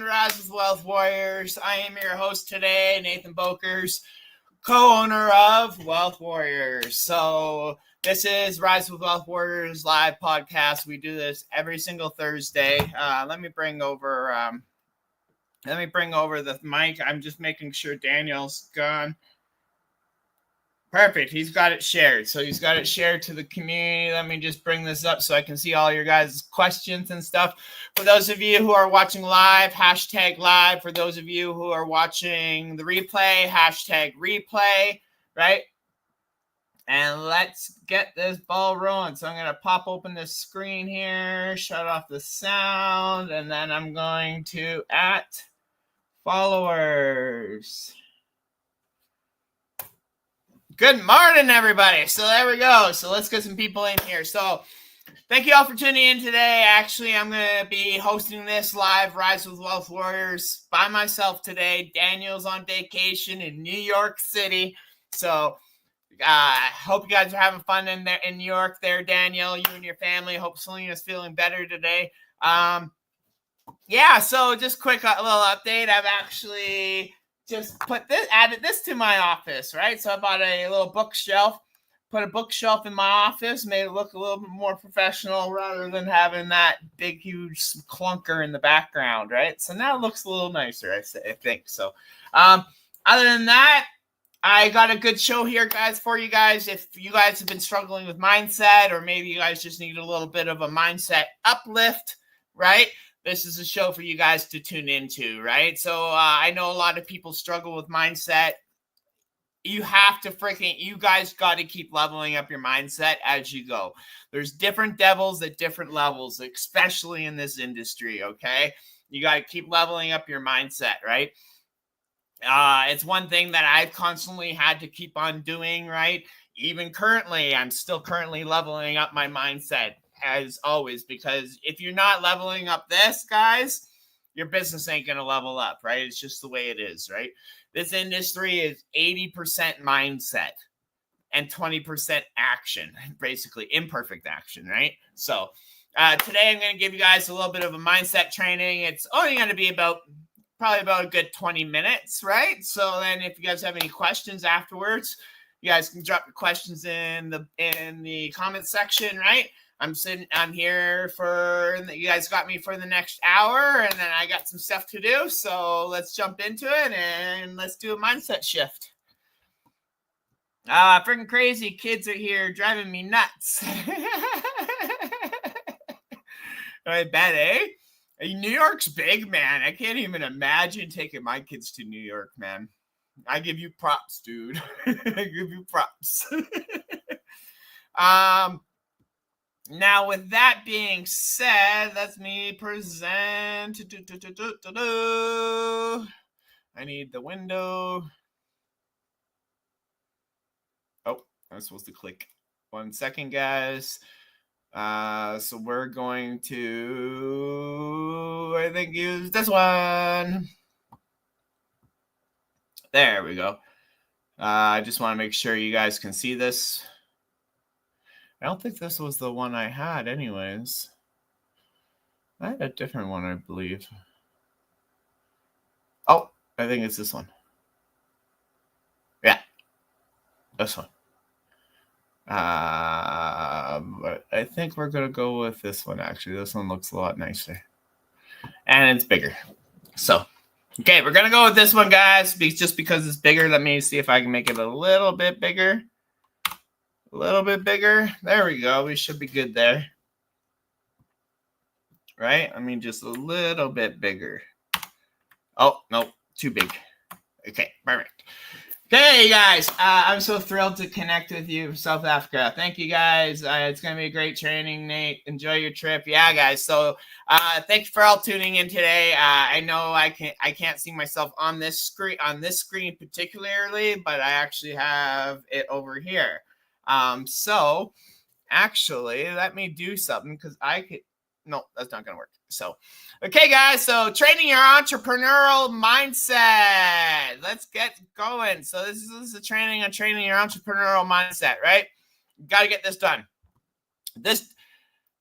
to Rise with Wealth Warriors. I am your host today, Nathan Bokers, co-owner of Wealth Warriors. So this is Rise with Wealth Warriors live podcast. We do this every single Thursday. Let me bring over the mic. I'm just making sure Daniel's gone. Perfect. He's got it shared. So he's got it shared to the community. Let me just bring this up so I can see all your guys' questions and stuff. For those of you who are watching live, hashtag live. For those of you who are watching the replay, hashtag replay, right? And let's get this ball rolling. So I'm going to pop open this screen here, shut off the sound, and then I'm going to @ followers. Good morning, everybody. So there we go. So let's get some people in here. So thank you all for tuning in today. Actually, I'm going to be hosting this live Rise with Wealth Warriors by myself today. Daniel's on vacation in New York City. So hope you guys are having fun in there in New York there, Daniel, you and your family. Hope Selena's feeling better today. So just quick little update. I've actually just added this to my office, right? So I bought a little bookshelf, put a bookshelf in my office, made it look a little bit more professional rather than having that big, huge clunker in the background, right? So now it looks a little nicer, I think. So other than that, I got a good show here, guys, for you guys. If you guys have been struggling with mindset, or maybe you guys just need a little bit of a mindset uplift, right? This is a show for you guys to tune into, right? So I know a lot of people struggle with mindset. You guys got to keep leveling up your mindset as you go. There's different devils at different levels, especially in this industry, okay? You got to keep leveling up your mindset, right? It's one thing that I've constantly had to keep on doing, right? Even currently, I'm still currently leveling up my mindset, as always, because if you're not leveling up this, guys, your business ain't going to level up, right? It's just the way it is, right? This industry is 80% mindset and 20% action, basically imperfect action, right? So today I'm going to give you guys a little bit of a mindset training. It's only going to be probably about a good 20 minutes, right? So then if you guys have any questions afterwards, you guys can drop your questions in the comment section, right? I'm here you guys got me for the next hour, and then I got some stuff to do. So let's jump into it and let's do a mindset shift. Freaking crazy kids are here driving me nuts. I bet, eh? New York's big, man. I can't even imagine taking my kids to New York, man. I give you props, dude. I give you props. Now, with that being said, let me present. I need the window. Oh, I'm supposed to click. 1 second, guys. So we're going to, I think, use this one. There we go. I just want to make sure you guys can see this. I don't think this was the one I had anyways. I had a different one, I believe. Oh, I think it's this one. Yeah, this one. But I think we're going to go with this one, actually. This one looks a lot nicer. And it's bigger. So, okay, we're going to go with this one, guys. Just because it's bigger, let me see if I can make it a little bit bigger. A little bit bigger. There we go. We should be good there. Right? I mean, just a little bit bigger. Oh, no, too big. Okay, perfect. Okay, guys, I'm so thrilled to connect with you from South Africa. Thank you, guys. It's going to be a great training, Nate. Enjoy your trip. Yeah, guys. So thank you for all tuning in today. I know I can't see myself on this screen particularly, but I actually have it over here. So actually, let me do something because no, that's not going to work. So, okay, guys. So training your entrepreneurial mindset. Let's get going. So this is a training on training your entrepreneurial mindset, right? Got to get this done.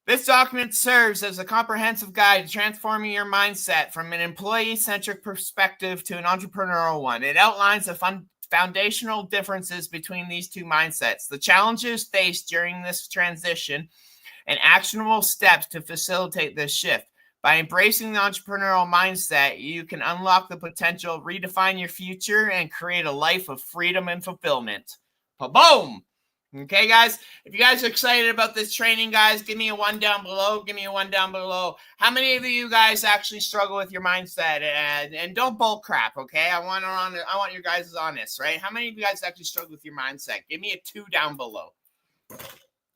This document serves as a comprehensive guide to transforming your mindset from an employee-centric perspective to an entrepreneurial one. It outlines the foundational differences between these two mindsets, the challenges faced during this transition, and actionable steps to facilitate this shift. By embracing the entrepreneurial mindset, you can unlock the potential, redefine your future, and create a life of freedom and fulfillment. Boom! Okay, guys, if you guys are excited about this training, guys, give me a 1 down below. Give me a 1 down below. How many of you guys actually struggle with your mindset? And don't bull crap, okay? I want your guys honest, right? How many of you guys actually struggle with your mindset? Give me a 2 down below.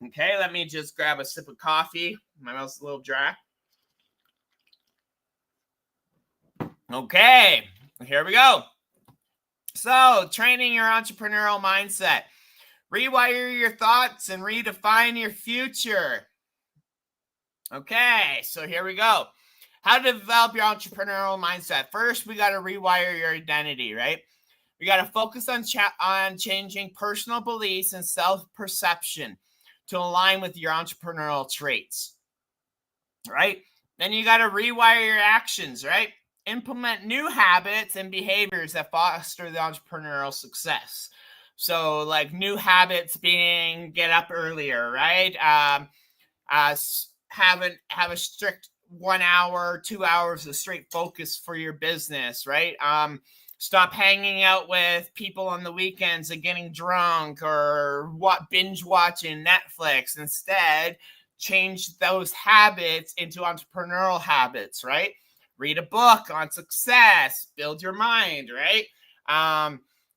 Okay, let me just grab a sip of coffee. My mouth's a little dry. Okay, here we go. So, training your entrepreneurial mindset. Rewire your thoughts and redefine your future. Okay, so here we go. How to develop your entrepreneurial mindset. First, we got to rewire your identity, right? We got to focus on changing personal beliefs and self-perception to align with your entrepreneurial traits, right? Then you got to rewire your actions, right? Implement new habits and behaviors that foster the entrepreneurial success. So, like new habits being get up earlier, right? Have a strict 1 hour, 2 hours of straight focus for your business, right? Stop hanging out with people on the weekends and getting drunk or binge watching Netflix. Instead, change those habits into entrepreneurial habits, right? Read a book on success, build your mind, right?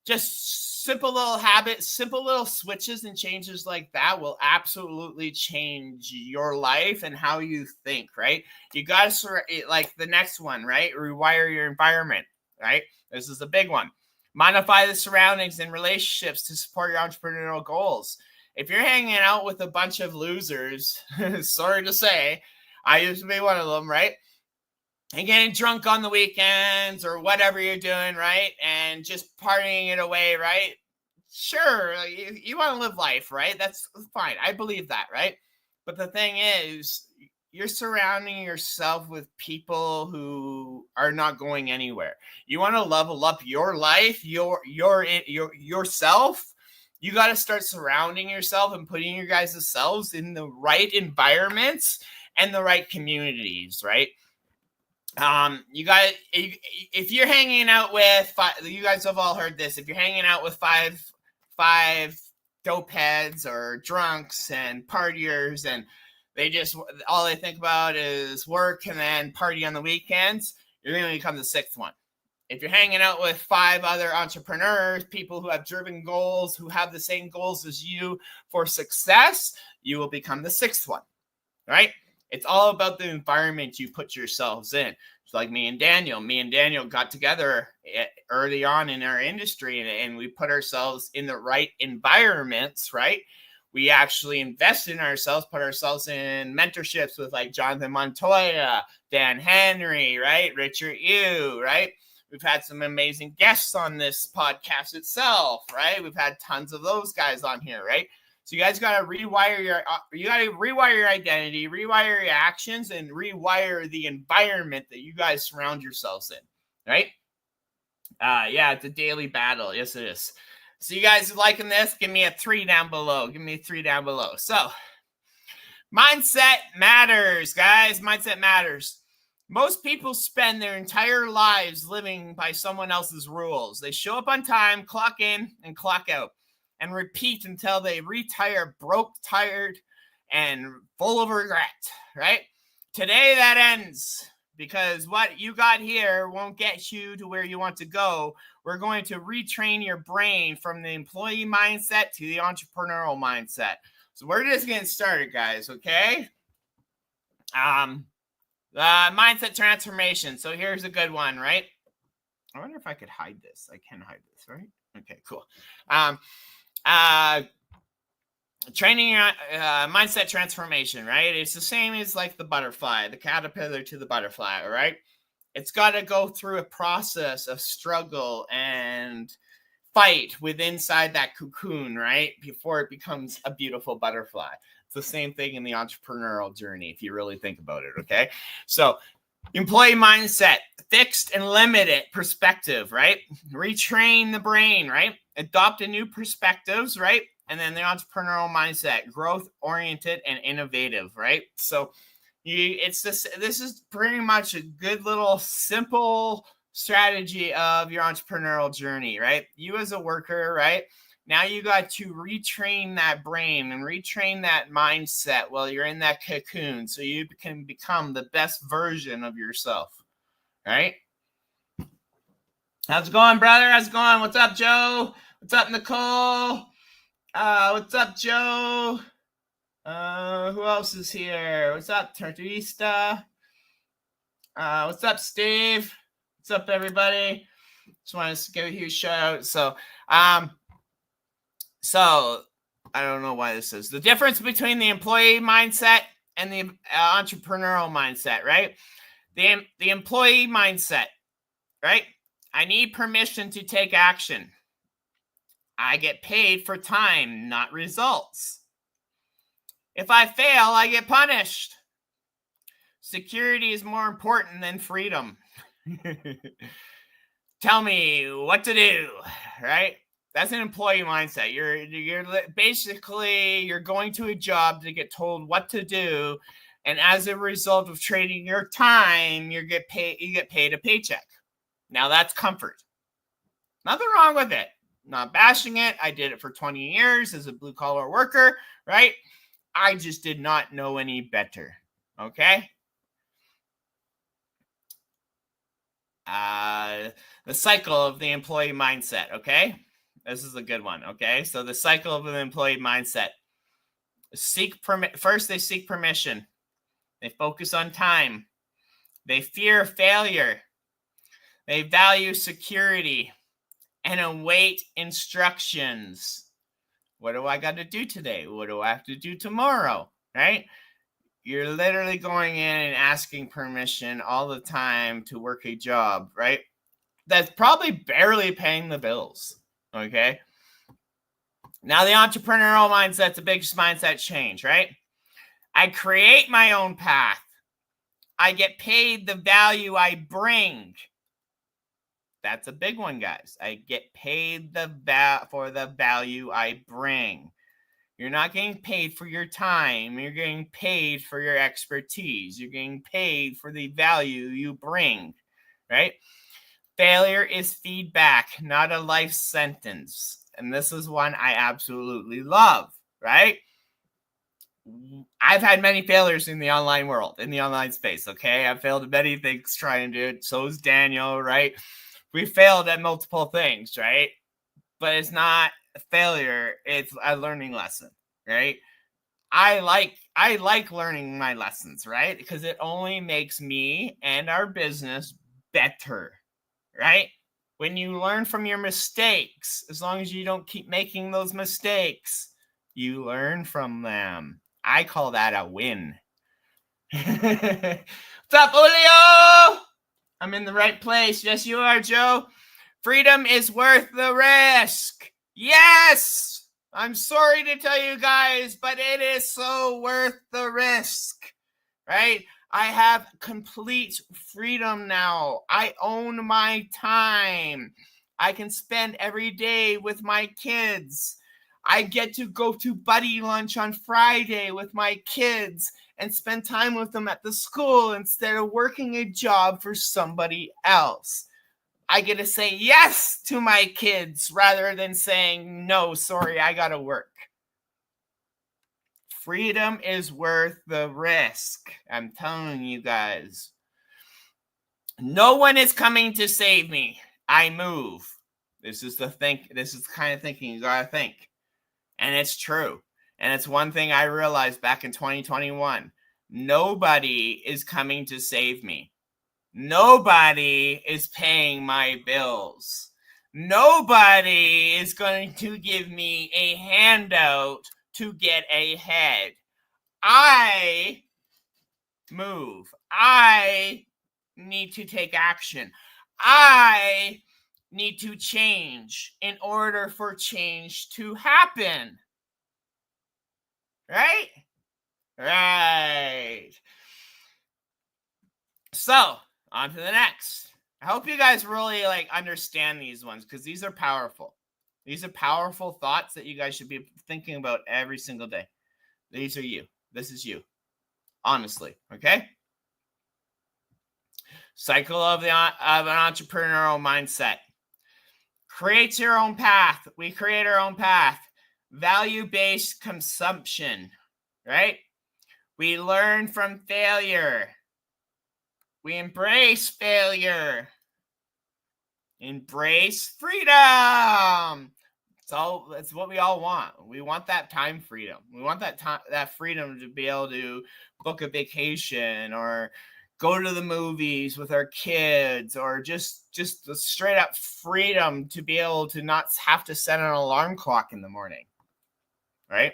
Just simple little habits, simple little switches and changes like that will absolutely change your life and how you think, right? You got to, like the next one, right? Rewire your environment, right? This is the big one. Modify the surroundings and relationships to support your entrepreneurial goals. If you're hanging out with a bunch of losers, sorry to say, I used to be one of them, right? And getting drunk on the weekends or whatever you're doing, right? And just partying it away, right? Sure, you want to live life, right? That's fine. I believe that, right? But the thing is, you're surrounding yourself with people who are not going anywhere. You want to level up your life, yourself. You got to start surrounding yourself and putting your guys' selves in the right environments and the right communities, right? You guys, if you're hanging out with you guys have all heard this. If you're hanging out with five dope heads or drunks and partiers, and all they think about is work and then party on the weekends, you're going to become the sixth one. If you're hanging out with 5 other entrepreneurs, people who have driven goals, who have the same goals as you for success, you will become the sixth one, right? It's all about the environment you put yourselves in. It's like me and Daniel. Me and Daniel got together early on in our industry, and we put ourselves in the right environments, right? We actually invested in ourselves, put ourselves in mentorships with like Jonathan Montoya, Dan Henry, right? Richard Yu, right? We've had some amazing guests on this podcast itself, right? We've had tons of those guys on here, right? So you guys got to rewire your identity, rewire your actions, and rewire the environment that you guys surround yourselves in, right? Yeah, it's a daily battle. Yes, it is. So you guys liking this? Give me a 3 down below. Give me a 3 down below. So mindset matters, guys. Mindset matters. Most people spend their entire lives living by someone else's rules. They show up on time, clock in, and clock out, and repeat until they retire broke, tired, and full of regret, right? Today that ends, because what you got here won't get you to where you want to go. We're going to retrain your brain from the employee mindset to the entrepreneurial mindset. So we're just getting started, guys, okay? Mindset transformation. So here's a good one, right? I wonder if I could hide this. I can hide this, right? Okay, cool. Training mindset transformation, right? It's the same as like the butterfly, the caterpillar to the butterfly, right? It's got to go through a process of struggle and fight with inside that cocoon, right? Before it becomes a beautiful butterfly. It's the same thing in the entrepreneurial journey if you really think about it, okay? So employee mindset, fixed and limited perspective, right? Retrain the brain, right? Adopt a new perspectives, right? And then the entrepreneurial mindset, growth oriented and innovative, right? So this is pretty much a good little simple strategy of your entrepreneurial journey, right? You as a worker, right? Now you got to retrain that brain and retrain that mindset while you're in that cocoon so you can become the best version of yourself, right? How's it going, brother? How's it going? What's up, Joe? What's up, Nicole? What's up, Joe? Who else is here? What's up, Tartuista? What's up, Steve? What's up, everybody? Just want to give a huge shout out. So I don't know why this is the difference between the employee mindset and the entrepreneurial mindset, right? The employee mindset, right? I need permission to take action. I get paid for time, not results. If I fail, I get punished. Security is more important than freedom. Tell me what to do, right? That's an employee mindset. You're basically you're going to a job to get told what to do, and as a result of trading your time, you get paid a paycheck. Now that's comfort. Nothing wrong with it. Not bashing it. I did it for 20 years as a blue collar worker, right? I just did not know any better. Okay? The cycle of the employee mindset, okay? This is a good one, okay? So the cycle of the employee mindset. First, they seek permission. They focus on time. They fear failure. They value security and await instructions. What do I got to do today? What do I have to do tomorrow, right? You're literally going in and asking permission all the time to work a job, right? That's probably barely paying the bills, okay? Now, the entrepreneurial mindset's a big mindset change, right? I create my own path. I get paid the value I bring. That's a big one, guys. I get paid for the value I bring. You're not getting paid for your time. You're getting paid for your expertise. You're getting paid for the value you bring, right? Failure is feedback, not a life sentence. And this is one I absolutely love, right? I've had many failures in the online world, in the online space, okay? I've failed at many things trying to do it. So is Daniel, right? We failed at multiple things, right? But it's not a failure, it's a learning lesson, right? I like learning my lessons, right? Because it only makes me and our business better, right? When you learn from your mistakes, as long as you don't keep making those mistakes, you learn from them. I call that a win. What's up, Julio? I'm in the right place. Yes, you are, Joe. Freedom is worth the risk. Yes! I'm sorry to tell you guys, but it is so worth the risk, right? I have complete freedom now. I own my time. I can spend every day with my kids. I get to go to buddy lunch on Friday with my kids and spend time with them at the school instead of working a job for somebody else. I get to say yes to my kids rather than saying, no, sorry, I got to work. Freedom is worth the risk. I'm telling you guys. No one is coming to save me. I move. This is the kind of thinking you got to think. And it's true. And it's one thing I realized back in 2021. Nobody is coming to save me. Nobody is paying my bills. Nobody is going to give me a handout to get ahead. I move. I need to take action. I need to change in order for change to happen. Right? Right. So, on to the next. I hope you guys really understand these ones because these are powerful. These are powerful thoughts that you guys should be thinking about every single day. These are you. This is you. Honestly, okay? Cycle of an entrepreneurial mindset. Create your own path. We create our own path. Value-based consumption, right? We learn from failure. We embrace failure. Embrace freedom. That's what we all want. We want that time freedom. We want that freedom to be able to book a vacation or go to the movies with our kids, or just the straight up freedom to be able to not have to set an alarm clock in the morning, right?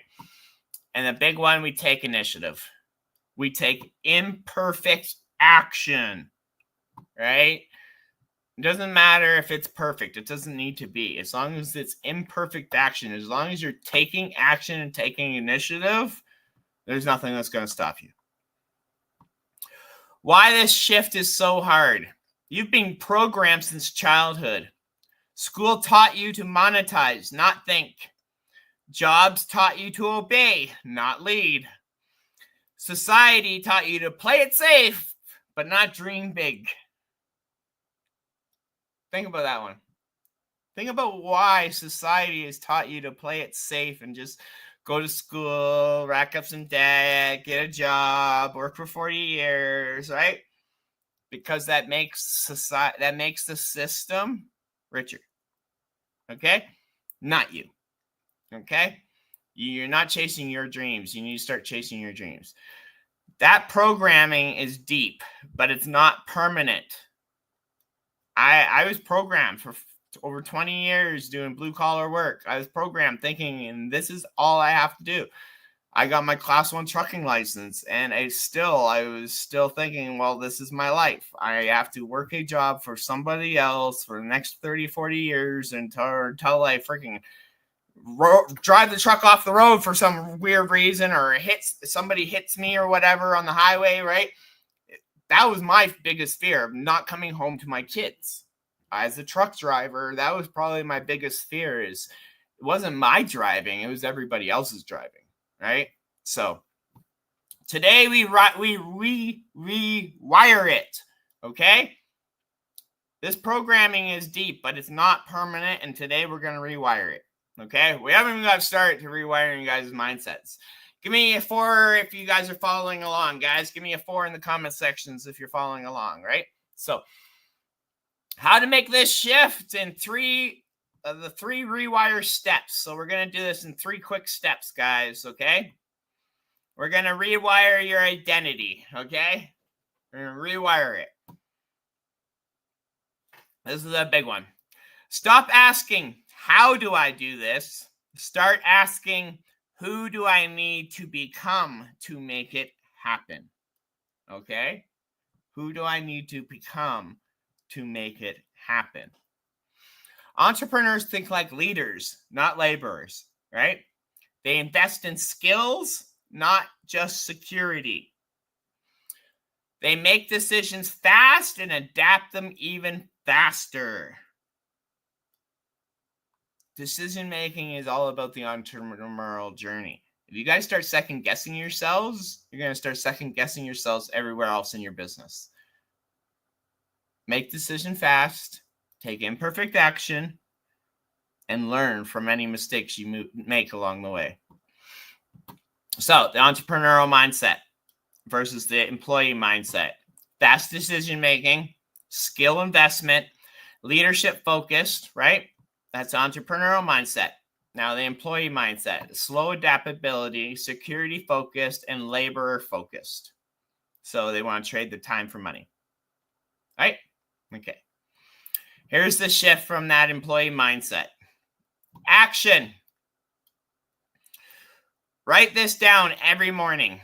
And the big one, we take initiative. We take imperfect action, right? It doesn't matter if it's perfect. It doesn't need to be. As long as it's imperfect action, as long as you're taking action and taking initiative, there's nothing that's going to stop you. Why this shift is so hard. You've been programmed since childhood. School taught you to monetize, not think. Jobs taught you to obey, not lead. Society taught you to play it safe, but not dream big. Think about that one. Think about why society has taught you to play it safe and just go to school, rack up some debt, get a job, work for 40 years, right? Because that makes the system richer. Okay? Not you. Okay? You're not chasing your dreams. You need to start chasing your dreams. That programming is deep, but it's not permanent. I was programmed for over 20 years doing blue collar work. I was programmed thinking, and this is all I have to do. I got my class 1 trucking license, and I was still thinking, well, this is my life. I have to work a job for somebody else for the next 30, 40 years until I freaking drive the truck off the road for some weird reason, or somebody hits me or whatever on the highway, right? That was my biggest fear, of not coming home to my kids. As a truck driver, that was probably my biggest fear. Is it wasn't my driving, it was everybody else's driving, right? So today we rewire it, okay? This programming is deep, but it's not permanent, and today we're going to rewire it, okay? We haven't even got started to rewiring you guys' mindsets. Give me a 4 if you guys are following along, guys. Give me a 4 in the comment sections if you're following along, right? So, how to make this shift in the 3 rewire steps. So, we're going to do this in 3 quick steps, guys, okay? We're going to rewire your identity, okay? We're going to rewire it. This is a big one. Stop asking, how do I do this? Start asking, who do I need to become to make it happen? Okay? Who do I need to become to make it happen? Entrepreneurs think like leaders, not laborers, right? They invest in skills, not just security. They make decisions fast and adapt them even faster. Decision making is all about the entrepreneurial journey. If you guys start second guessing yourselves, you're going to start second guessing yourselves everywhere else in your business. Make decision fast, take imperfect action, and learn from any mistakes you make along the way. So, the entrepreneurial mindset versus the employee mindset. Fast decision making, skill investment, leadership focused, right? That's entrepreneurial mindset. Now, the employee mindset, slow adaptability, security focused, and laborer focused. So they want to trade the time for money. Right? Okay. Here's the shift from that employee mindset. Action. Write this down every morning.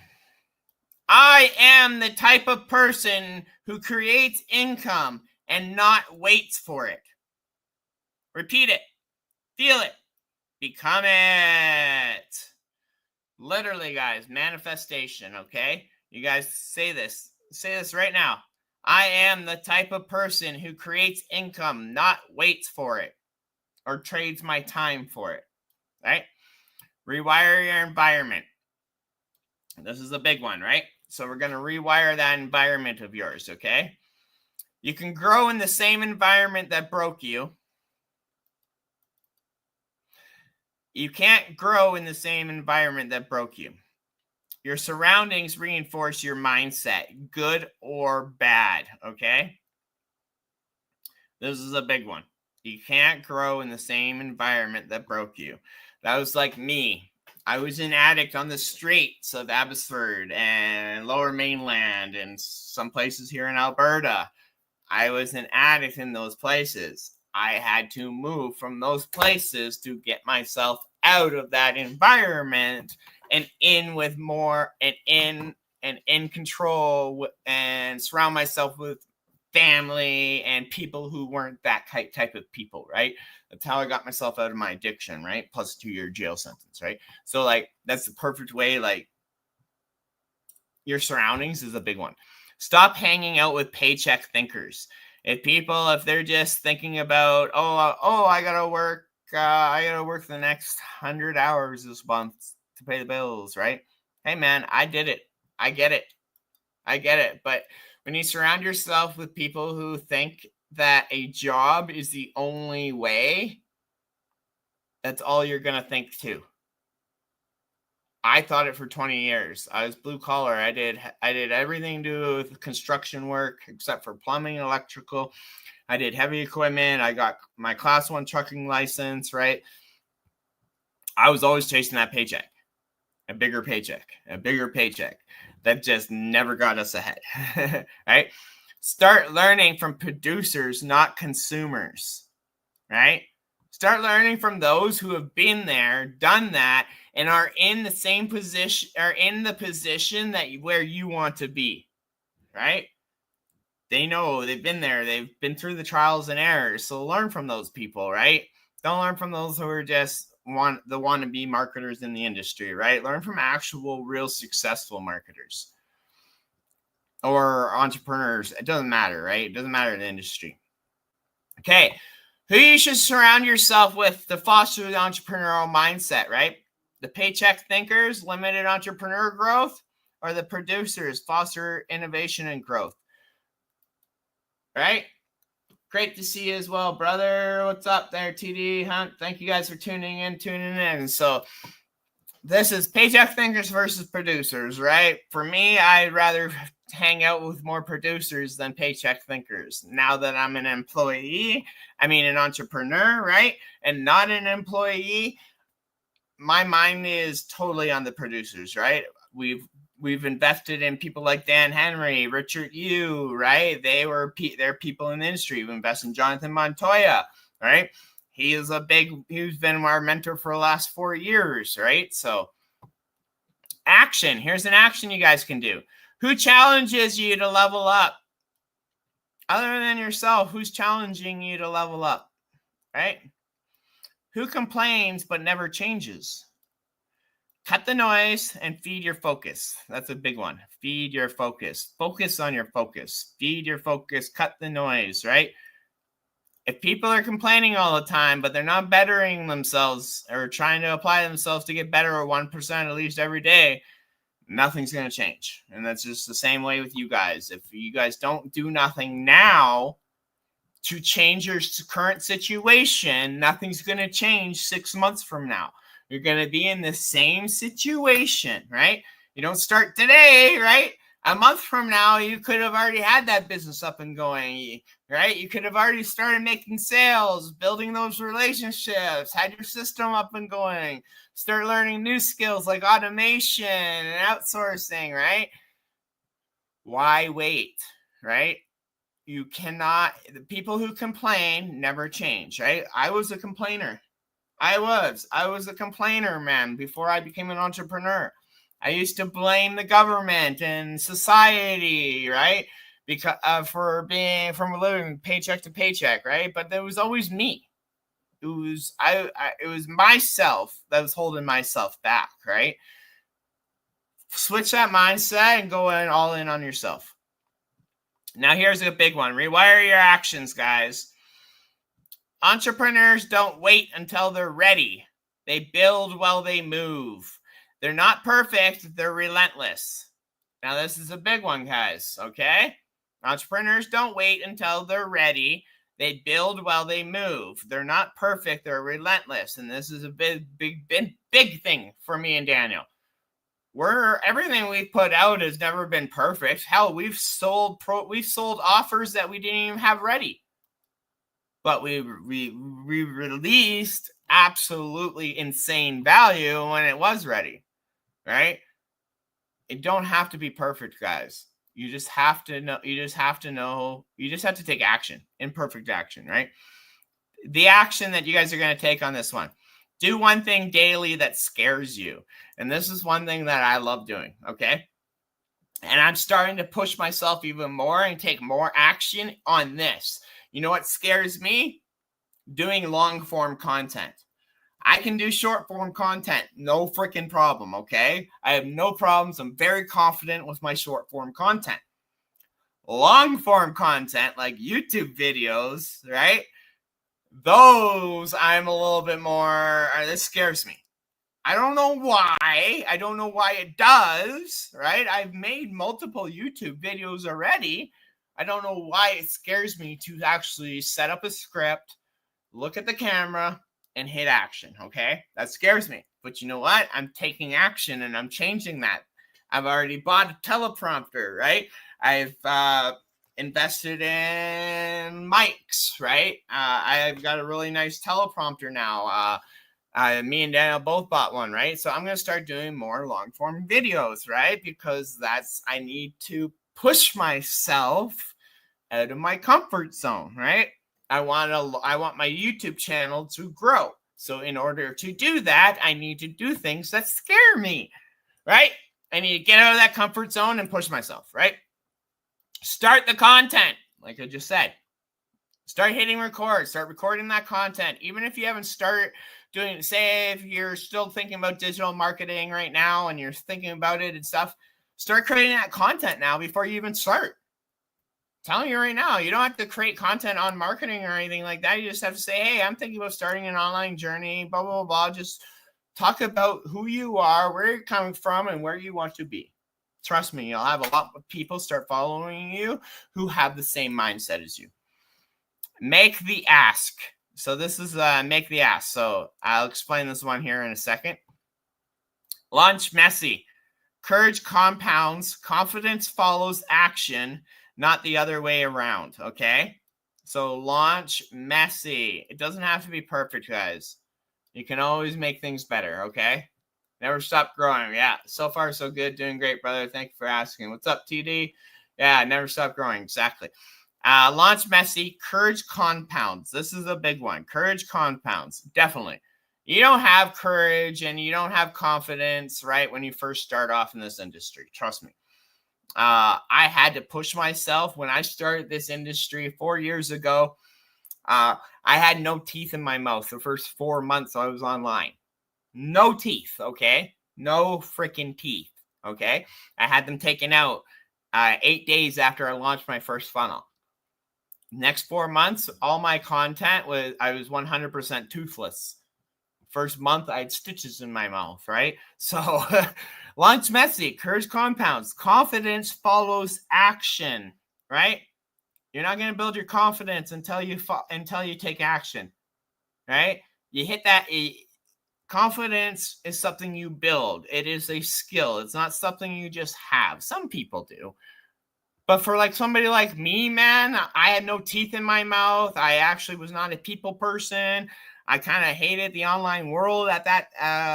I am the type of person who creates income and not waits for it. Repeat it. Feel it. Become it. Literally, guys, manifestation, okay? You guys say this. Say this right now. I am the type of person who creates income, not waits for it or trades my time for it, right? Rewire your environment. This is a big one, right? So we're going to rewire that environment of yours, okay? You can grow in the same environment that broke you. You can't grow in the same environment that broke you. Your surroundings reinforce your mindset, good or bad, okay? This is a big one. You can't grow in the same environment that broke you. That was like me. I was an addict on the streets of Abbotsford and Lower Mainland and some places here in Alberta. I was an addict in those places. I had to move from those places to get myself out of that environment and in with more and in control and surround myself with family and people who weren't that type of people, right? That's how I got myself out of my addiction, right? Plus 2-year jail sentence, right? So like that's the perfect way. Like your surroundings is a big one. Stop hanging out with paycheck thinkers. If they're just thinking about, I gotta work the next 100 hours this month to pay the bills, right? Hey man, I did it. I get it. But when you surround yourself with people who think that a job is the only way, that's all you're gonna think too. I thought it for 20 years. I was blue collar. I did everything to do with construction work except for plumbing and electrical. I did heavy equipment. I got my class 1 trucking license, right? I was always chasing that paycheck, a bigger paycheck. That just never got us ahead, right? Start learning from producers, not consumers, right? Start learning from those who have been there, done that, and are in the same position, are in the position that where you want to be, right? They know, they've been there, they've been through the trials and errors. So learn from those people, right? Don't learn from those who are just the wannabe marketers in the industry, right? Learn from actual, real successful marketers or entrepreneurs. It doesn't matter, right? It doesn't matter in the industry. Okay. Who you should surround yourself with to foster the entrepreneurial mindset, right? The paycheck thinkers, limited entrepreneur growth, or the producers, foster innovation and growth, right? Great to see you as well, brother. What's up there, TD Hunt? Thank you guys for tuning in. So this is paycheck thinkers versus producers, right? For me, I'd rather hang out with more producers than paycheck thinkers. Now that I'm an an entrepreneur, right? And not an employee, my mind is totally on the producers, right? We've invested in people like Dan Henry, Richard Yu, right? They're people in the industry. We invest in Jonathan Montoya, right? He's been our mentor for the last 4 years, right? So action. Here's an action you guys can do. Who challenges you to level up? Other than yourself, who's challenging you to level up, right? Who complains but never changes? Cut the noise and feed your focus. That's a big one. Feed your focus. Focus on your focus. Feed your focus. Cut the noise, right? If people are complaining all the time, but they're not bettering themselves or trying to apply themselves to get better or 1% at least every day, nothing's going to change. And that's just the same way with you guys. If you guys don't do nothing now to change your current situation, nothing's going to change 6 months from now. You're going to be in the same situation, right? You don't start today, right? A month from now, you could have already had that business up and going, right? You could have already started making sales, building those relationships, had your system up and going, start learning new skills like automation and outsourcing, right? Why wait, right? You cannot, the people who complain never change, right? I was a complainer. I was a complainer, man, before I became an entrepreneur. I used to blame the government and society, right? Because for living paycheck to paycheck, right? But there was always me. It was myself that was holding myself back, right? Switch that mindset and go all in on yourself. Now, here's a big one. Rewire your actions, guys. Entrepreneurs don't wait until they're ready. They build while they move. They're not perfect. They're relentless. Now, this is a big one, guys, okay? Entrepreneurs don't wait until they're ready. They build while they move. They're not perfect. They're relentless. And this is a big thing for me and Daniel. Everything we've put out has never been perfect. Hell, we've sold offers that we didn't even have ready. But we released absolutely insane value when it was ready, right? It don't have to be perfect, guys. You just have to know. You just have to take action, imperfect action, right? The action that you guys are going to take on this one. Do one thing daily that scares you. And this is one thing that I love doing, okay? And I'm starting to push myself even more and take more action on this. You know what scares me? Doing long form content. I can do short form content, no freaking problem, okay? I have no problems. I'm very confident with my short form content. Long form content, like YouTube videos, right? Those I'm a little bit more, this scares me. I don't know why. I don't know why it does, right? I've made multiple YouTube videos already. I don't know why it scares me to actually set up a script, look at the camera, and hit action, okay? That scares me. But you know what? I'm taking action and I'm changing that. I've already bought a teleprompter, right? I've invested in mics, right? I've got a really nice teleprompter now. Me and Daniel both bought one, right? So I'm going to start doing more long form videos, right? Because I need to push myself out of my comfort zone, right? I want my YouTube channel to grow. So in order to do that, I need to do things that scare me, right? I need to get out of that comfort zone and push myself, right? Start the content, like I just said. Start hitting record. Start recording that content. Even if you haven't started doing it, say if you're still thinking about digital marketing right now and you're thinking about it and stuff, start creating that content now before you even start. I'm telling you right now, you don't have to create content on marketing or anything like that. You just have to say, hey, I'm thinking about starting an online journey, blah, blah, blah. Just talk about who you are, where you're coming from, and where you want to be. Trust me, you'll have a lot of people start following you who have the same mindset as you. Make the ask. So this is make the ask. So I'll explain this one here in a second. Launch messy. Courage compounds. Confidence follows action, not the other way around, okay? So launch messy. It doesn't have to be perfect, guys. You can always make things better, okay? Never stop growing. Yeah, so far so good. Doing great, brother. Thank you for asking. What's up, TD? Yeah, never stop growing. Exactly. Launch messy. Courage compounds. This is a big one. Courage compounds. Definitely. You don't have courage and you don't have confidence, right, when you first start off in this industry. Trust me. I had to push myself when I started this industry 4 years ago. I had no teeth in my mouth the first 4 months I was online. No teeth, okay? No freaking teeth, okay? I had them taken out 8 days after I launched my first funnel. Next 4 months, all my content I was 100% toothless. First month, I had stitches in my mouth, right? So launch messy, courage compounds. Confidence follows action, right? You're not going to build your confidence until you take action, right? You hit that. Confidence is something you build. It is a skill. It's not something you just have. Some people do. But for like somebody like me, man, I had no teeth in my mouth. I actually was not a people person. I kind of hated the online world at that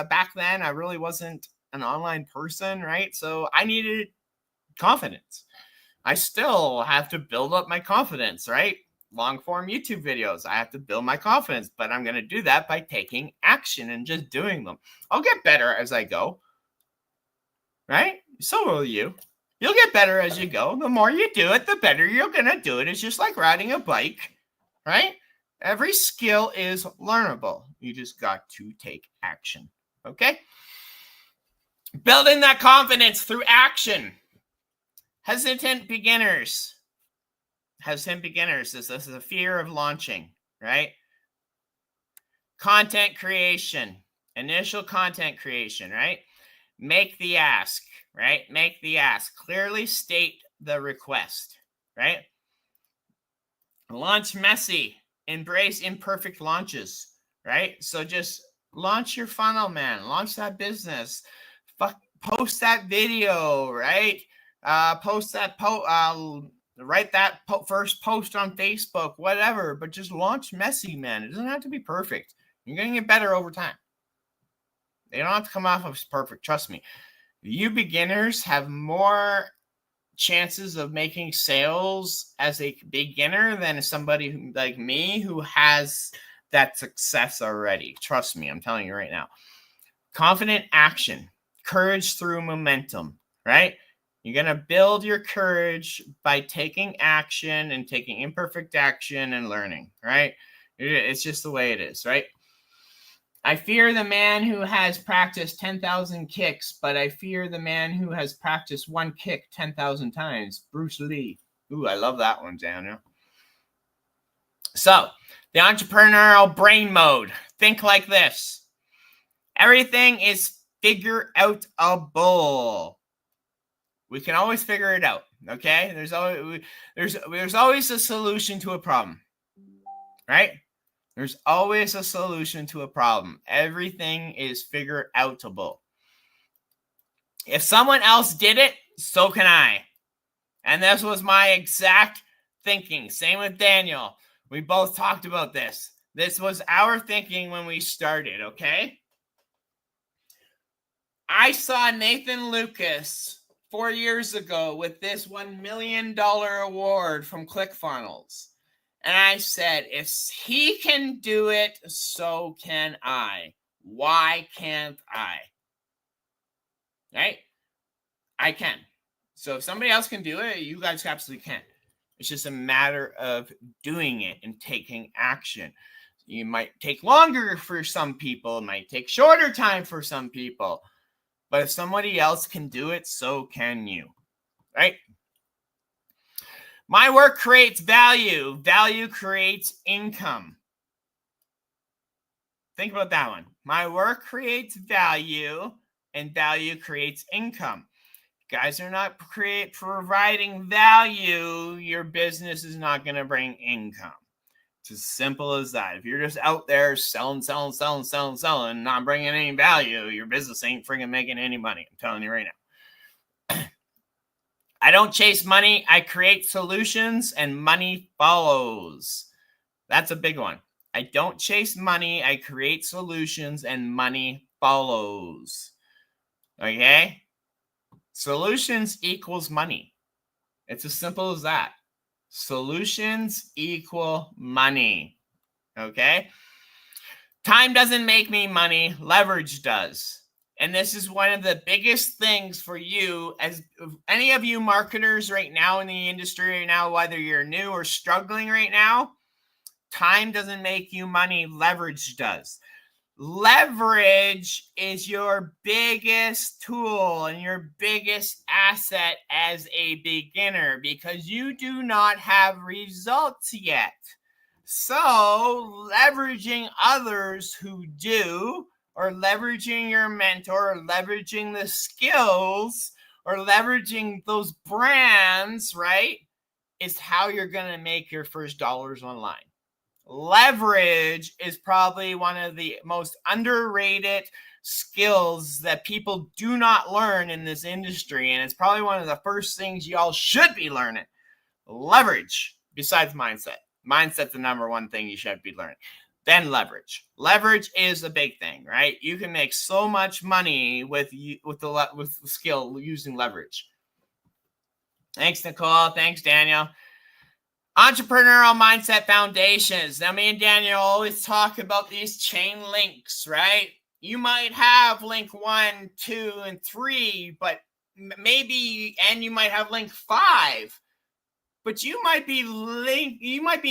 back then. I really wasn't an online person, right? So I needed confidence. I still have to build up my confidence, right? Long form YouTube videos. I have to build my confidence, but I'm going to do that by taking action and just doing them. I'll get better as I go, right? So will you. You'll get better as you go. The more you do it, the better you're going to do it. It's just like riding a bike, right? Every skill is learnable. You just got to take action, okay? Building that confidence through action. Hesitant beginners. This is a fear of launching, right? Content creation. Initial content creation, right? Make the ask, right? Make the ask. Clearly state the request, right? Launch messy. Embrace imperfect launches, right? So just launch your funnel, man. Launch that business. Post that video, right? Post that write that first post on Facebook, whatever. But just launch messy, man. It doesn't have to be perfect. You're gonna get better over time. They don't have to come off as perfect. Trust me. You beginners have more chances of making sales as a beginner than somebody like me who has that success already. Trust me, I'm telling you right now. Confident action, courage through momentum, right? You're going to build your courage by taking action and taking imperfect action and learning, right? It's just the way it is, right? I fear the man who has practiced 10,000 kicks, but I fear the man who has practiced one kick 10,000 times. Bruce Lee. Ooh, I love that one, Daniel. So, the entrepreneurial brain mode. Think like this. Everything is figure-outable. We can always figure it out, okay? There's always a solution to a problem, right? There's always a solution to a problem. Everything is figure-outable. If someone else did it, so can I. And this was my exact thinking. Same with Daniel. We both talked about this. This was our thinking when we started, okay? I saw Nathan Lucas 4 years ago with this $1 million award from ClickFunnels. And I said, if he can do it, so can I. Why can't I? Right? I can. So if somebody else can do it, you guys absolutely can. It's just a matter of doing it and taking action. You might take longer for some people. It might take shorter time for some people. But if somebody else can do it, so can you. Right? My work creates value. Value creates income. Think about that one. My work creates value, and value creates income. If guys are not providing value, your business is not going to bring income. It's as simple as that. If you're just out there selling, not bringing any value, your business ain't freaking making any money. I'm telling you right now. I don't chase money. I create solutions and money follows. That's a big one. I don't chase money. I create solutions and money follows. Okay? Solutions equals money. It's as simple as that. Solutions equal money. Okay? Time doesn't make me money. Leverage does. And this is one of the biggest things for you, as any of you marketers right now in the industry right now, whether you're new or struggling right now, time doesn't make you money. Leverage does. Leverage is your biggest tool and your biggest asset as a beginner because you do not have results yet. So leveraging others who do, or leveraging your mentor, or leveraging the skills, or leveraging those brands, right, is how you're going to make your first dollars online. Leverage is probably one of the most underrated skills that people do not learn in this industry, and it's probably one of the first things y'all should be learning. Leverage, besides mindset. Mindset's the number one thing you should be learning. Then leverage. Leverage is a big thing, right? You can make so much money with the skill using leverage. Thanks, Nicole. Thanks, Daniel. Entrepreneurial mindset foundations. Now, me and Daniel always talk about these chain links, right? You might have link 1, 2, and 3, but maybe, and you might have link 5. But you might be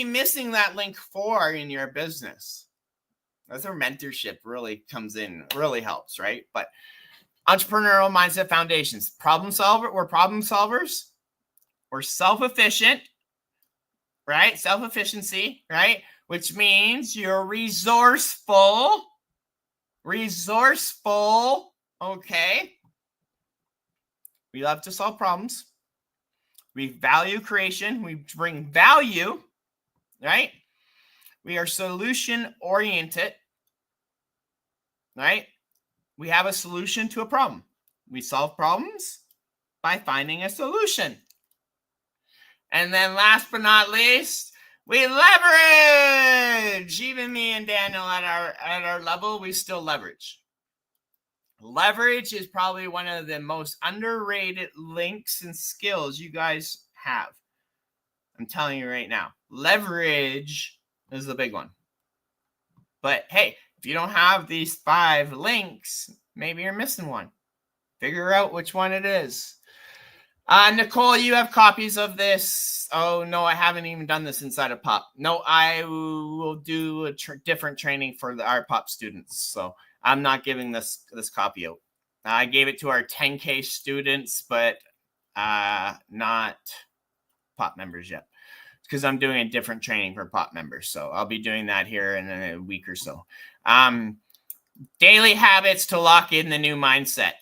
missing that link 4 in your business. That's where mentorship really comes in, really helps, right? But Entrepreneurial mindset foundations. Problem solver. We're problem solvers. We're self-efficient, right? Self-efficiency, right? Which means you're resourceful. Resourceful, okay? We love to solve problems. We value creation. We bring value, right? We are solution-oriented, right? We have a solution to a problem. We solve problems by finding a solution. And then last but not least, we leverage. Even me and Daniel at our level, we still leverage. Leverage is probably one of the most underrated links and skills you guys have. I'm telling you right now, leverage is the big one. But hey, if you don't have these 5 links, maybe you're missing one. Figure out which one it is. Nicole, you have copies of this. Oh, no, I haven't even done this inside of POP. No, I will do a different training for our POP students. So I'm not giving this copy out. I gave it to our 10K students, but not POP members yet. Because I'm doing a different training for POP members. So I'll be doing that here in a week or so. Daily habits to lock in the new mindset.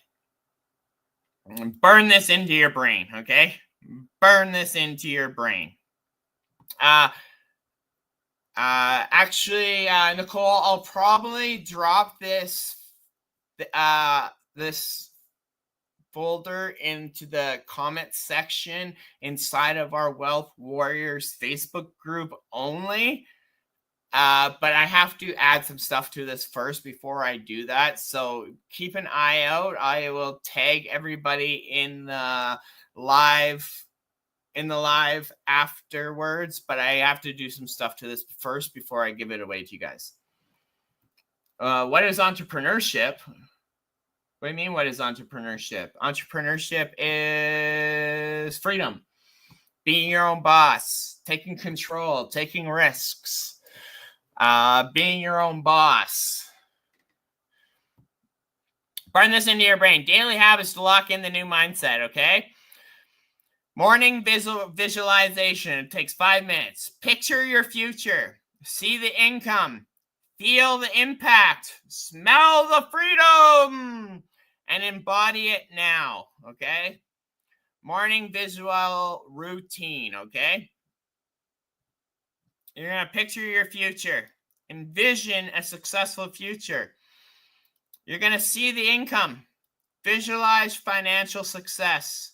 Burn this into your brain, okay? Burn this into your brain. Actually, Nicole, I'll probably drop this this folder into the comments section inside of our Wealth Warriors Facebook group only. But I have to add some stuff to this first before I do that. So keep an eye out. I will tag everybody in the live afterwards, but I have to do some stuff to this first before I give it away to you guys. What is entrepreneurship? What do you mean, what is entrepreneurship? Entrepreneurship is freedom, being your own boss, taking control, taking risks. Being your own boss. Burn this into your brain. Daily habits to lock in the new mindset, okay? Morning visualization. It takes 5 minutes. Picture your future. See the income. Feel the impact. Smell the freedom. And embody it now, okay? Morning visual routine, okay? You're going to picture your future. Envision a successful future. You're going to see the income. Visualize financial success.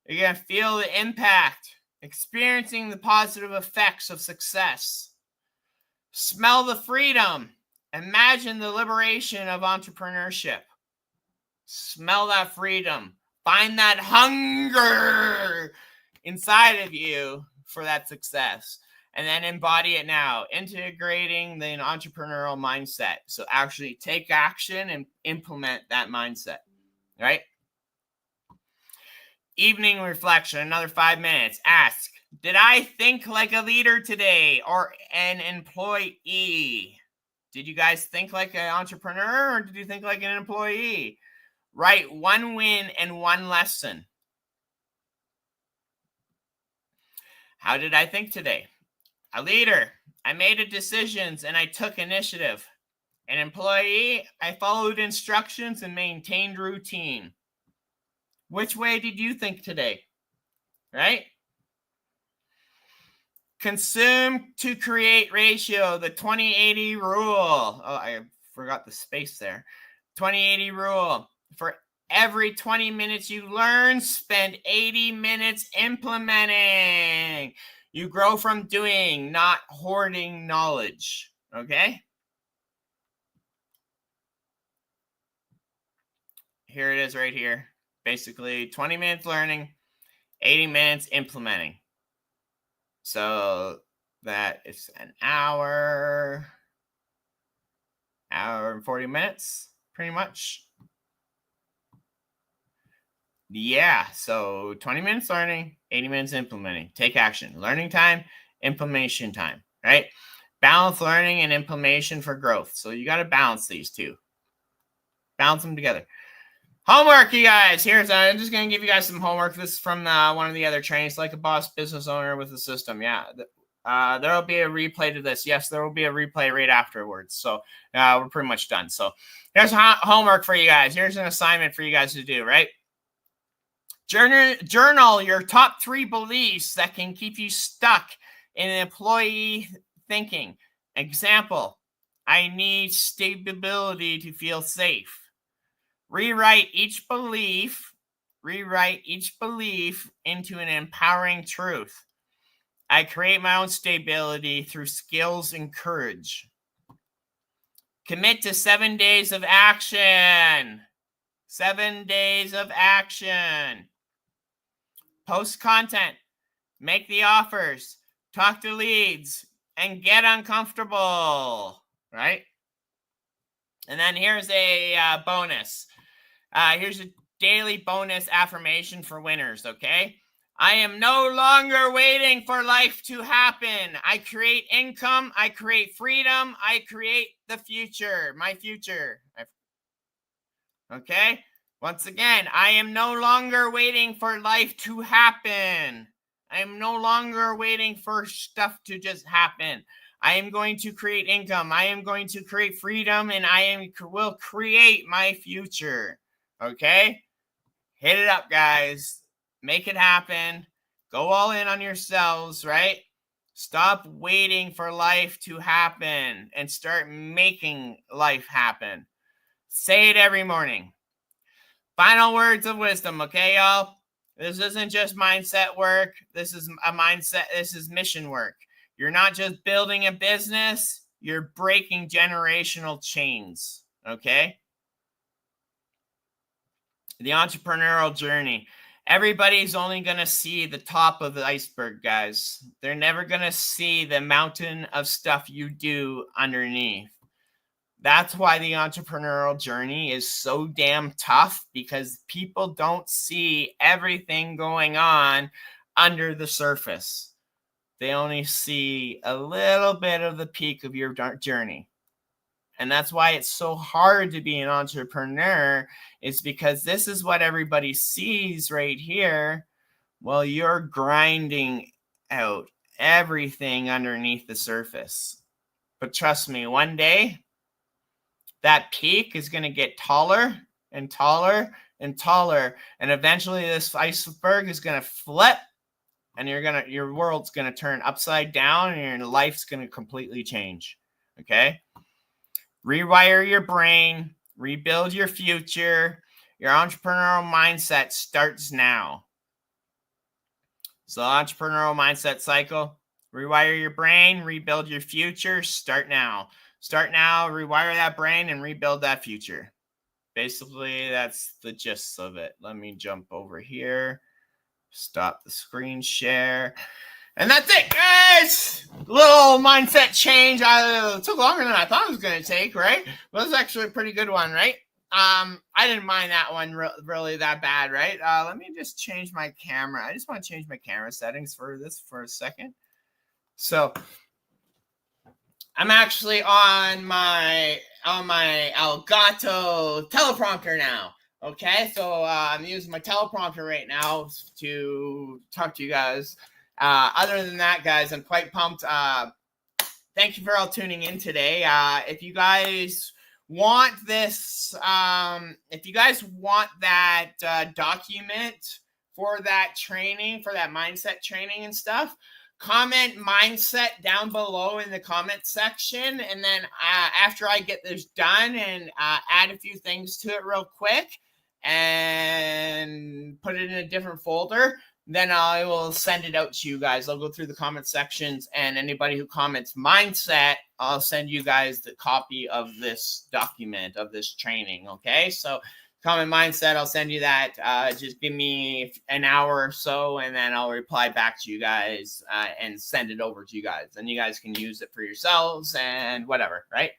You're going to feel the impact. Experiencing the positive effects of success. Smell the freedom. Imagine the liberation of entrepreneurship. Smell that freedom. Find that hunger inside of you for that success. And then embody it now, integrating the entrepreneurial mindset. So actually take action and implement that mindset, right? Evening reflection, another 5 minutes. Ask, did I think like a leader today or an employee? Did you guys think like an entrepreneur or did you think like an employee? Write 1 win and 1 lesson. How did I think today? A leader, I made decisions and I took initiative. An employee, I followed instructions and maintained routine. Which way did you think today? Right? Consume to create ratio, the 20-80 rule. Oh, I forgot the space there. 20-80 rule. For every 20 minutes you learn, spend 80 minutes implementing. You grow from doing, not hoarding knowledge, okay? Here it is right here. Basically, 20 minutes learning, 80 minutes implementing. So that is an hour and 40 minutes, pretty much. Yeah, so 20 minutes learning, 80 minutes implementing. Take action. Learning time, implementation time, right? Balance learning and implementation for growth. So you got to balance these two. Balance them together. Homework, you guys. I'm just going to give you guys some homework. This is from one of the other trainings, like a boss business owner with a system. Yeah. There will be a replay to this. Yes, there will be a replay right afterwards. So we're pretty much done. So here's homework for you guys. Here's an assignment for you guys to do, right? Journal your top 3 beliefs that can keep you stuck in employee thinking. Example, I need stability to feel safe. Rewrite each belief into an empowering truth. I create my own stability through skills and courage. Commit to 7 days of action. 7 days of action. Post content. Make the offers. Talk to leads. And get uncomfortable. Right? And then here's a bonus. Here's a daily bonus affirmation for winners, okay? I am no longer waiting for life to happen. I create income. I create freedom. I create the future, my future. Okay? Once again, I am no longer waiting for life to happen. I am no longer waiting for stuff to just happen. I am going to create income. I am going to create freedom, and will create my future. Okay? Hit it up, guys. Make it happen. Go all in on yourselves, right? Stop waiting for life to happen and start making life happen. Say it every morning. Final words of wisdom, okay, y'all? This isn't just mindset work. This is a mindset. This is mission work. You're not just building a business. You're breaking generational chains, okay? The entrepreneurial journey. Everybody's only going to see the top of the iceberg, guys. They're never going to see the mountain of stuff you do underneath. That's why the entrepreneurial journey is so damn tough, because people don't see everything going on under the surface. They only see a little bit of the peak of your journey. And that's why it's so hard to be an entrepreneur, is because this is what everybody sees right here while you're grinding out everything underneath the surface. But trust me, one day that peak is going to get taller and taller and taller. And eventually this iceberg is going to flip, and your world's going to turn upside down, and your life's going to completely change. Okay? Rewire your brain, rebuild your future. Your entrepreneurial mindset starts now. So, entrepreneurial mindset cycle: rewire your brain, rebuild your future. Start now. Start now, rewire that brain, and rebuild that future. Basically, that's the gist of it. Let me jump over here. Stop the screen share. And that's it, guys. Little mindset change. It took longer than I thought it was going to take, right? Well, it was actually a pretty good one, right? I didn't mind that one really that bad, right? Let me just change my camera. I just want to change my camera settings for this for a second. So I'm actually on my Elgato teleprompter now. Okay, so I'm using my teleprompter right now to talk to you guys. Other than that, guys, I'm quite pumped. Thank you for all tuning in today. If you guys want this, if you guys want that document for that training, for that mindset training and stuff, comment mindset down below in the comment section. And then after I get this done and add a few things to it real quick and put it in a different folder, then I will send it out to you guys. I'll go through the comment sections, and anybody who comments mindset, I'll send you guys the copy of this document, of this training. Okay, so comment mindset, I'll send you that. Just give me an hour or so, and then I'll reply back to you guys and send it over to you guys. And you guys can use it for yourselves and whatever, right?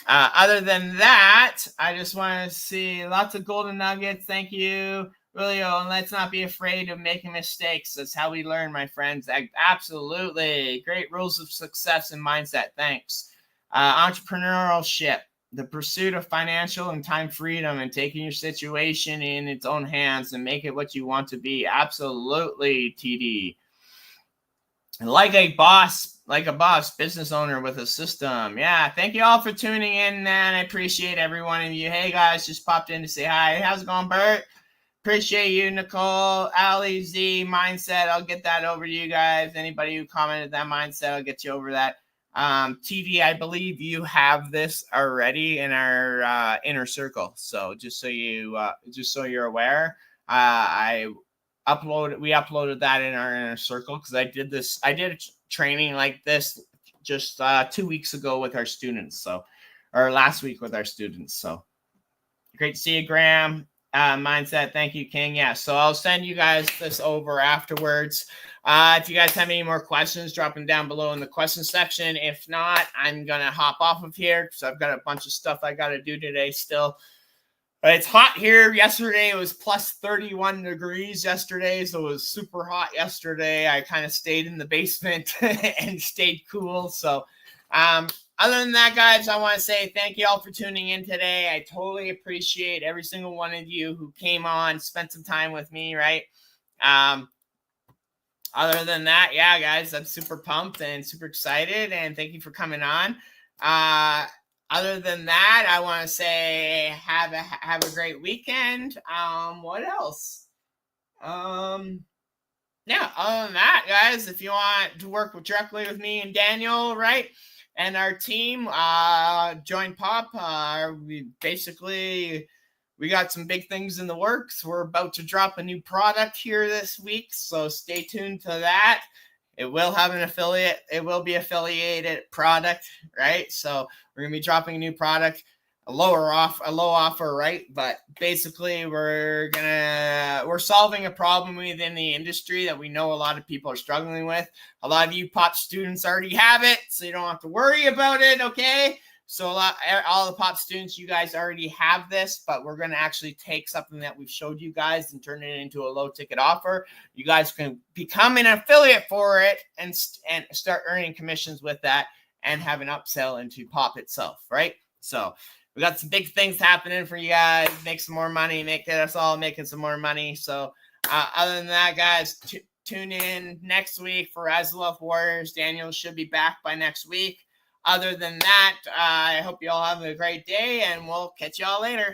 Other than that, I just want to see lots of golden nuggets. Thank you. Really, and let's not be afraid of making mistakes. That's how we learn, my friends. Absolutely. Great rules of success and mindset. Thanks. Entrepreneurship. the pursuit of financial and time freedom and taking your situation in its own hands and make it what you want to be. Absolutely, TD. Like a boss, business owner with a system. Yeah, thank you all for tuning in, man. I appreciate every one of you. Hey, guys, just popped in to say hi. How's it going, Bert? Appreciate you, Nicole, Ali, Z, Mindset. I'll get that over to you guys. Anybody who commented that Mindset, I'll get you over that. TD, I believe you have this already in our inner circle. So just so you're aware, we uploaded that in our inner circle because I did a training like this just 2 weeks ago with our students. Or last week with our students. So great to see you, Graham. Mindset, thank you, King. Yeah, so I'll send you guys this over afterwards. If you guys have any more questions, drop them down below in the question section. If not, I'm gonna hop off of here because I've got a bunch of stuff I gotta do today still. But it's hot here. Yesterday it was plus 31 degrees yesterday, so it was super hot yesterday. I kind of stayed in the basement and stayed cool. So other than that, guys, I want to say thank you all for tuning in today. I totally appreciate every single one of you who came on, spent some time with me, right? Other than that, yeah, guys, I'm super pumped and super excited, and thank you for coming on. Other than that, I want to say have a great weekend. What else? Yeah, other than that, guys, if you want to work directly with me and Daniel, right? And our team, join Pop. We got some big things in the works. We're about to drop a new product here this week, so stay tuned to that. It will have an affiliate. It will be affiliated product, right? So we're gonna be dropping a new product, a low offer, right? But basically, we're solving a problem within the industry that we know a lot of people are struggling with. A lot of you Pop students already have it, so you don't have to worry about it, okay? So all the Pop students, you guys already have this, but we're going to actually take something that we've showed you guys and turn it into a low ticket offer. You guys can become an affiliate for it and start earning commissions with that and have an upsell into Pop itself, right? So we got some big things happening for you guys. Make some more money. Get us all making some more money. So other than that, guys, tune in next week for Azelov Warriors. Daniel should be back by next week. Other than that, I hope you all have a great day, and we'll catch you all later.